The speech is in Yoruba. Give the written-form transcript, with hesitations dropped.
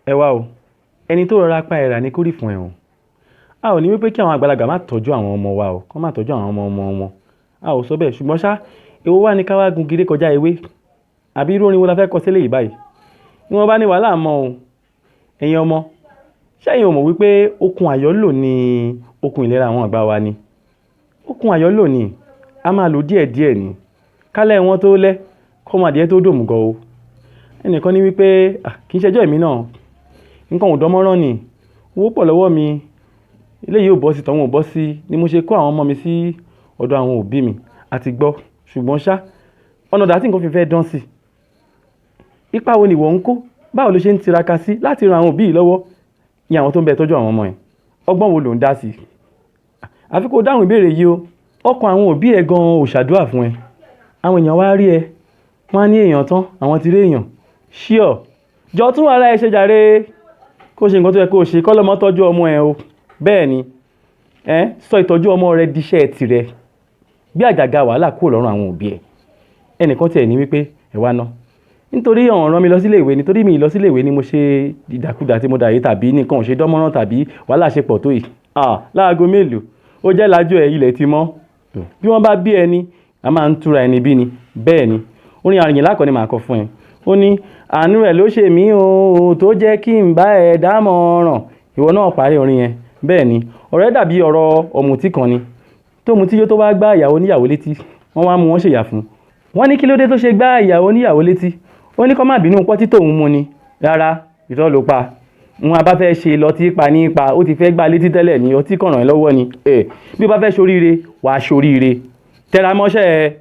ẹ wá o, ẹni tó rọra pa ẹ̀rà ní kórì fún ẹ̀ o. A ò ní wípé kí àwọn àgbàlagbà má tọ́jú àwọn ọmọ wa o, kán má tọ́jú àwọn ọmọ ọmọ wọn. A ò sọ bẹ́ẹ̀, ṣùgbọ́n ṣá èwo wá ní ká wá gun gèrè kọjá ewé, àbí irú orin wo la fẹ́ kọ sílẹ̀ yìí báyìí. Ni wọ́n bá ní wàhálà mọ́ o. Ẹ̀yin ọmọ, ṣẹ́yìn ò mọ̀ wípé okun àyọ́lò ni okun ìlera àwọn àgbà wa ni. Okun àyọ́lò ni a máa lò díẹ̀díẹ̀ ni. Kálẹ̀ wọn tó lẹ́, kọ́mọ adìẹ tó dòmùgọ̀ o. Ẹnìkan ní wípé kì í ṣẹjọ́ èmi náà, nǹkan ò dánmọ́rán ni, owó pọ̀ lọ́wọ́ mi, eléyìí ò bọ́ sí tọ̀hún ò bọ́ sí, ni mo ṣe kó àwọn ọmọ mi sí ọ̀dọ̀ àwọn òbí mi àti gbọ́. Ṣùgbọ́n ṣá, ọ̀nà dà tí nǹkan fi fẹ́ dán sí. Ipa wo ni ìwọ ń kó? Báwo ló ṣe ń tiraka sí láti ran àwọn òbí yìí lọ́wọ́ ní àwọn tó ń bẹ tọ́jú àwọn ọmọ ẹ̀? Ọgbọ́n wo ló ń dá sí? Àfi kó dáhùn ìbéèrè yìí o. Ọkàn àwọn òbí ẹ̀ gan-an ò ṣàdúrà fún ẹ. Àwọn èèyàn wá rí ẹ, wọ́n á ní èèyàn tán, àwọn ti rí èèyàn. Ṣíọ̀, jọ tún ara ẹ ṣe jàre. Kó ṣe nǹkan tó yẹ kó ṣe, kọ́ lọ́mọ tọ́jú ọmọ ẹ o. Bẹ́ẹ̀ ni, sọ ìtọ́jú ọmọ rẹ díṣẹ́ tirẹ̀. Bí àjàgà wàhálà kúrò lọ́rùn àwọn òbí ẹ̀. Ẹnìkan tiẹ̀ ní wípé ẹ wá ná. Nítorí ọ̀ràn rán mi lọ sílé ìwé, nítorí mi lọ sílé ìwé ni mo ṣe ìdàkudà tí mo dà yìí, tàbí nǹkan ò ṣe dánmọ́rán, tàbí wàhálà ṣe pọ̀ tó yìí. Láago mélòó? Ó jẹ́ lájú ẹ̀ ilẹ̀ ti mọ́. Bí wọ́n bá bí ẹni, a máa ń túra ẹni bí ni. Bẹ́ẹ̀ ni, orin Àyìnlá kan ni màá kọ fún ẹ. Ó ní àánú rẹ̀ ló ṣe mí o tó jẹ́ kí n bá ẹ dámọ̀ràn. Ìwọ náà parí orin yẹn. Bẹ́ẹ̀ ni, ọ̀rọ̀ ẹ dàbí ọ̀rọ̀ ọ̀mùtí kan ni. Tó mutí yó tó wá gbá ìyàwó níyàwó létí, wọ́n wá mú wọn ṣèyà fún. Wọ́n ní kí ló dé tó ṣe gbá ìyàwó níyàwó létí? Ó ní kó má bínú pọ́tí tóun mu ni. Rárá, irọ́ ló pa. Wọn bá fẹ́ ṣe lọ tí pa ní pa, ó ti fẹ́ gbá létí tẹ́lẹ̀ ní ọtí kàn ràn ẹ́ lọ́wọ́ ni. Bí ó bá fẹ́ ṣoríire, wàá ṣoríire. Tẹra mọ́ṣẹ́ ẹ.